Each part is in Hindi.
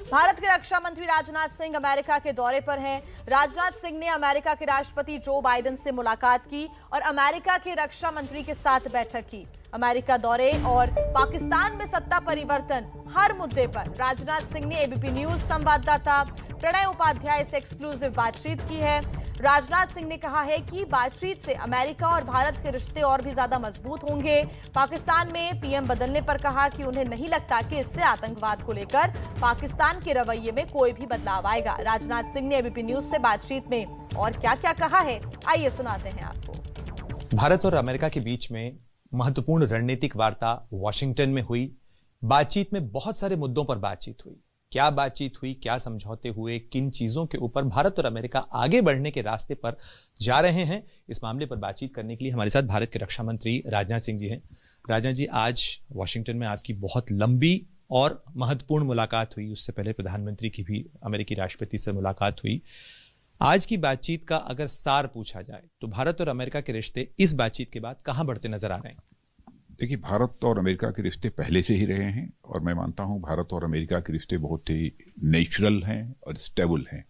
भारत के रक्षा मंत्री राजनाथ सिंह अमेरिका के दौरे पर हैं। राजनाथ सिंह ने अमेरिका के राष्ट्रपति जो बाइडेन से मुलाकात की और अमेरिका के रक्षा मंत्री के साथ बैठक की। अमेरिका दौरे और पाकिस्तान में सत्ता परिवर्तन हर मुद्दे पर राजनाथ सिंह ने एबीपी न्यूज संवाददाता प्रणय उपाध्याय से एक्सक्लूसिव बातचीत की है। राजनाथ सिंह ने कहा है कि बातचीत से अमेरिका और भारत के रिश्ते और भी ज्यादा मजबूत होंगे। पाकिस्तान में पीएम बदलने पर कहा कि उन्हें नहीं लगता कि इससे आतंकवाद को लेकर पाकिस्तान के रवैये में कोई भी बदलाव आएगा। राजनाथ सिंह ने एबीपी न्यूज से बातचीत में और क्या क्या कहा है, आइए सुनाते हैं आपको। भारत और अमेरिका के बीच में महत्वपूर्ण रणनीतिक वार्ता वॉशिंगटन में हुई। बातचीत में बहुत सारे मुद्दों पर बातचीत हुई। क्या बातचीत हुई, क्या समझौते हुए, किन चीजों के ऊपर भारत और अमेरिका आगे बढ़ने के रास्ते पर जा रहे हैं, इस मामले पर बातचीत करने के लिए हमारे साथ भारत के रक्षा मंत्री राजनाथ सिंह जी हैं। राजनाथ जी, आज वॉशिंगटन में आपकी बहुत लंबी और महत्वपूर्ण मुलाकात हुई। उससे पहले प्रधानमंत्री की भी अमेरिकी राष्ट्रपति से मुलाकात हुई। आज की बातचीत का अगर सार पूछा जाए तो भारत और अमेरिका के रिश्ते इस बातचीत के बाद कहां बढ़ते नजर आ रहे हैं? देखिए, भारत और अमेरिका के रिश्ते पहले से ही रहे हैं और मैं मानता हूं भारत और अमेरिका के रिश्ते बहुत ही नेचुरल हैं और स्टेबल हैं,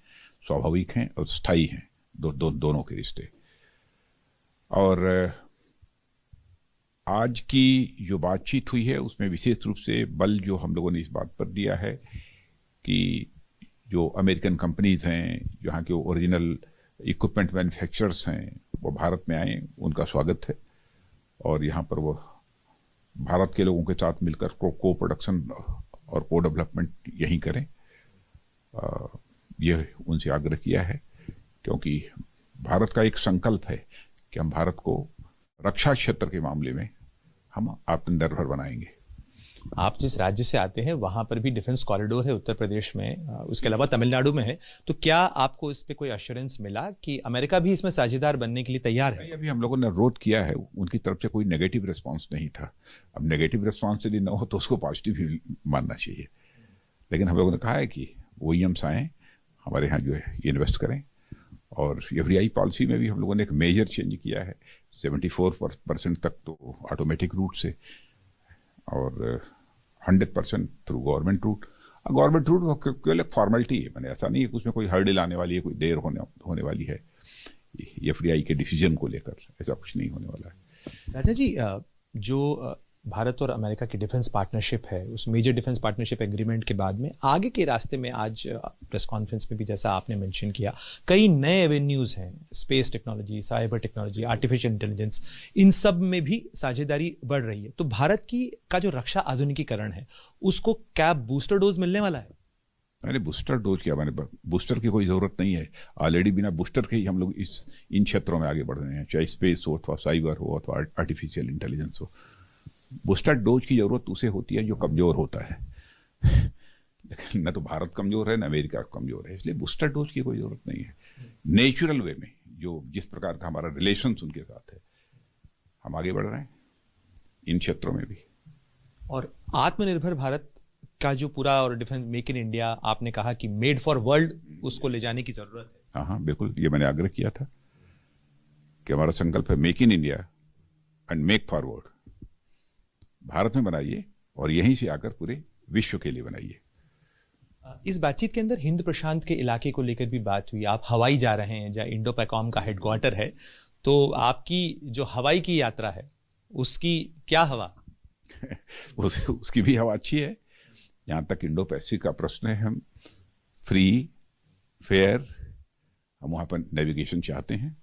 स्वाभाविक हैं और स्थायी हैं। दोनों के रिश्ते। और आज की जो बातचीत हुई है उसमें विशेष रूप से बल जो हम लोगों ने इस बात पर दिया है कि जो अमेरिकन कंपनीज हैं, जहाँ के ओरिजिनल इक्विपमेंट मैन्युफैक्चरर्स हैं, वो भारत में आए, उनका स्वागत है। और यहाँ पर वो भारत के लोगों के साथ मिलकर को प्रोडक्शन और को डेवलपमेंट यहीं करें, यह उनसे आग्रह किया है। क्योंकि भारत का एक संकल्प है कि हम भारत को रक्षा क्षेत्र के मामले में हम आत्मनिर्भर बनाएंगे। आप जिस राज्य से आते हैं वहां पर भी डिफेंस कॉरिडोर है उत्तर प्रदेश में, उसके अलावा तमिलनाडु में है, तो क्या आपको इस पे कोई एश्योरेंस मिला कि अमेरिका भी इसमें साझेदार बनने के लिए तैयार है? अभी हम लोगों ने अनुरोध किया है, उनकी तरफ से कोई नेगेटिव रिस्पांस नहीं था। अब नेगेटिव रिस्पांस यदि न हो तो उसको पॉजिटिव ही मानना चाहिए। लेकिन हम लोगों ने कहा है कि ओईएम्स आए, हमारे यहाँ जो है इन्वेस्ट करें। और एफडीआई पॉलिसी में भी हम लोगों ने एक मेजर चेंज किया है, 74% तक तो ऑटोमेटिक रूट से और 100% through government route. Government route केवल एक फॉर्मेलिटी है, मैंने ऐसा नहीं है कि उसमें कोई हर्डल आने वाली है, कोई देर होने वाली है एफडीआई के डिसीजन को लेकर, ऐसा कुछ नहीं होने वाला है। राजा जी, जो भारत और अमेरिका की डिफेंस पार्टनरशिप है, उस मेजर डिफेंस पार्टनरशिप एग्रीमेंट के बाद में आगे के रास्ते में आज प्रेस कॉन्फ्रेंस में भी जैसा आपने मेंशन किया, कई नए एवेन्यूज हैं, space technology, cyber technology, artificial intelligence, इन सब में भी साझेदारी बढ़ रही है। तो भारत की का जो रक्षा आधुनिकीकरण है उसको क्या बूस्टर डोज मिलने वाला है? मैंने बूस्टर डोज किया, मैंने बूस्टर की कोई ज़रूरत नहीं है। ऑलरेडी बिना बूस्टर के ही हम लोग इन क्षेत्रों में आगे बढ़ रहे हैं, चाहे स्पेस हो अथवा साइबर हो अथवा आर्टिफिशियल इंटेलिजेंस हो। बूस्टर डोज की जरूरत उसे होती है जो कमजोर होता है लेकिन न तो भारत कमजोर है न अमेरिका कमजोर है, इसलिए बूस्टर डोज की कोई जरूरत नहीं है। नेचुरल वे में जो जिस प्रकार का हमारा रिलेशन उनके साथ है, हम आगे बढ़ रहे हैं इन क्षेत्रों में भी। और आत्मनिर्भर भारत का जो पूरा और डिफेंस मेक इन इंडिया, आपने कहा कि मेड फॉर वर्ल्ड, उसको ले जाने की जरूरत है। हाँ, बिल्कुल, ये मैंने आग्रह किया था कि हमारा संकल्प है make in India and make for world. Bharat में बनाइए और यहीं से आकर पूरे विश्व के लिए बनाइए। इस बातचीत के अंदर हिंद प्रशांत के इलाके को लेकर भी बात हुई। आप हवाई जा रहे हैं, जहाँ इंडो पैकॉम का हेडक्वार्टर है, तो आपकी जो हवाई की यात्रा है उसकी क्या हवा? उसकी भी हवा अच्छी है। यहाँ तक इंडो पैसिफिक का प्रश्न है, हम फ्री फेयर, हम वहाँ पर नेविगेशन चाहते हैं।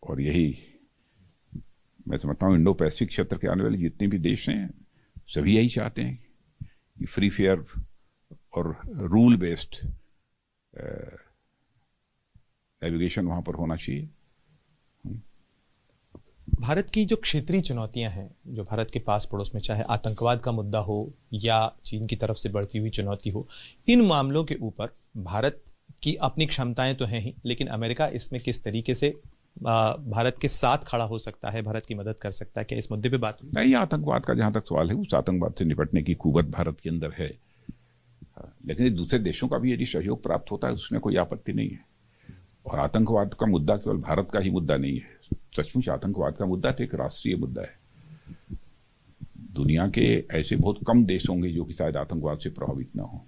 और यही मैं समझता हूँ इंडो पैसिफिक क्षेत्र के आने वाले जितने भी देश हैं सभी यही चाहते हैं कि फ्री फेयर और रूल बेस्ड नेविगेशन वहाँ पर होना चाहिए। भारत की जो क्षेत्रीय चुनौतियां हैं, जो भारत के पास पड़ोस में, चाहे आतंकवाद का मुद्दा हो या चीन की तरफ से बढ़ती हुई चुनौती हो, इन मामलों के ऊपर भारत की अपनी क्षमताएं तो हैं ही, लेकिन अमेरिका इसमें किस तरीके से भारत के साथ खड़ा हो सकता है, भारत की मदद कर सकता है, क्या इस मुद्दे पे बात हुई? नहीं, आतंकवाद का जहां तक सवाल है, उस आतंकवाद से निपटने की कुवत भारत के अंदर है। लेकिन दूसरे देशों का भी यदि सहयोग प्राप्त होता है उसमें कोई आपत्ति नहीं है। और आतंकवाद का मुद्दा केवल भारत का ही मुद्दा नहीं है। सचमुच आतंकवाद का मुद्दा तो एक राष्ट्रीय मुद्दा है। दुनिया के ऐसे बहुत कम देश होंगे जो कि शायद आतंकवाद से प्रभावित ना हो।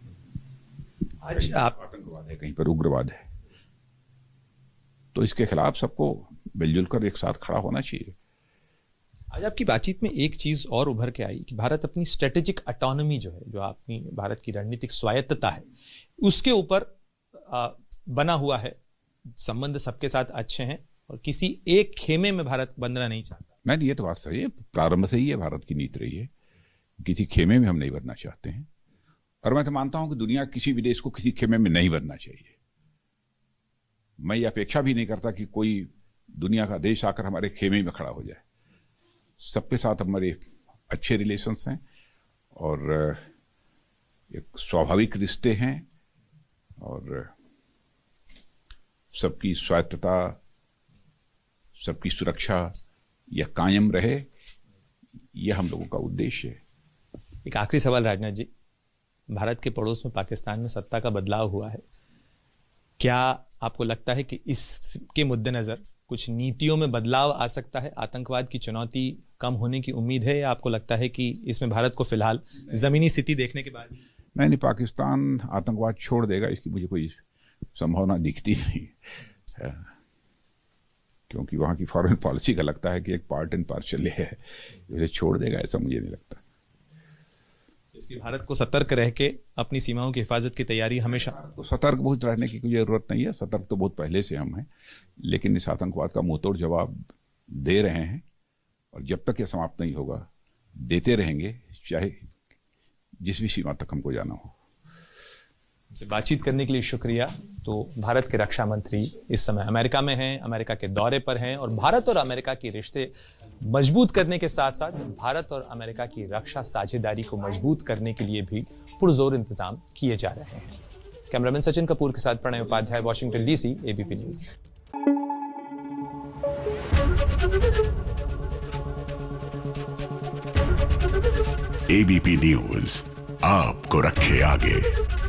आज आप आतंकवाद है, कहीं पर उग्रवाद है, तो इसके खिलाफ सबको मिलजुल कर एक साथ खड़ा होना चाहिए। आज आपकी बातचीत में एक चीज और उभर के आई कि भारत अपनी स्ट्रेटेजिक ऑटोनॉमी जो है, जो अपनी भारत की रणनीतिक स्वायत्तता है, उसके ऊपर बना हुआ है। संबंध सबके साथ अच्छे हैं और किसी एक खेमे में भारत बंधना नहीं चाहता। नहीं, ये तो बात सही है, प्रारंभ से ही है भारत की नीति रही है, किसी खेमे में हम नहीं बनना चाहते हैं। और मैं तो मानता हूं कि दुनिया किसी भी देश को किसी खेमे में नहीं बनना चाहिए। मैं ये अपेक्षा भी नहीं करता कि कोई दुनिया का देश आकर हमारे खेमे में खड़ा हो जाए। सबके साथ हमारे अच्छे रिलेशंस हैं और एक स्वाभाविक रिश्ते हैं और सबकी स्वायत्तता, सबकी सुरक्षा यह कायम रहे, यह हम लोगों का उद्देश्य है। एक आखिरी सवाल राजनाथ जी, भारत के पड़ोस में पाकिस्तान में सत्ता का बदलाव हुआ है, क्या आपको लगता है कि इसके मुद्देनजर कुछ नीतियों में बदलाव आ सकता है? आतंकवाद की चुनौती कम होने की उम्मीद है या आपको लगता है कि इसमें भारत को फिलहाल जमीनी स्थिति देखने के बाद? नहीं, पाकिस्तान आतंकवाद छोड़ देगा इसकी मुझे कोई संभावना दिखती नहीं है, क्योंकि वहाँ की फॉरेन पॉलिसी का लगता है कि एक पार्ट एंड पार्सल है, इसे छोड़ देगा ऐसा मुझे नहीं लगता। इसलिए भारत को सतर्क रह के अपनी सीमाओं की हिफाजत की तैयारी हमेशा। तो सतर्क बहुत रहने की कोई जरूरत नहीं है, सतर्क तो बहुत पहले से हम हैं, लेकिन इस आतंकवाद का मुंहतोड़ जवाब दे रहे हैं और जब तक यह समाप्त नहीं होगा देते रहेंगे, चाहे जिस भी सीमा तक हमको जाना हो। से बातचीत करने के लिए शुक्रिया। तो भारत के रक्षा मंत्री इस समय अमेरिका में हैं, अमेरिका के दौरे पर हैं और भारत और अमेरिका के रिश्ते मजबूत करने के साथ साथ भारत और अमेरिका की रक्षा साझेदारी को मजबूत करने के लिए भी पुरजोर इंतजाम किए जा रहे हैं। कैमरामैन सचिन कपूर के साथ Pranay Upadhyay, Washington DC, ABP news. ABP news आपको रखे आगे।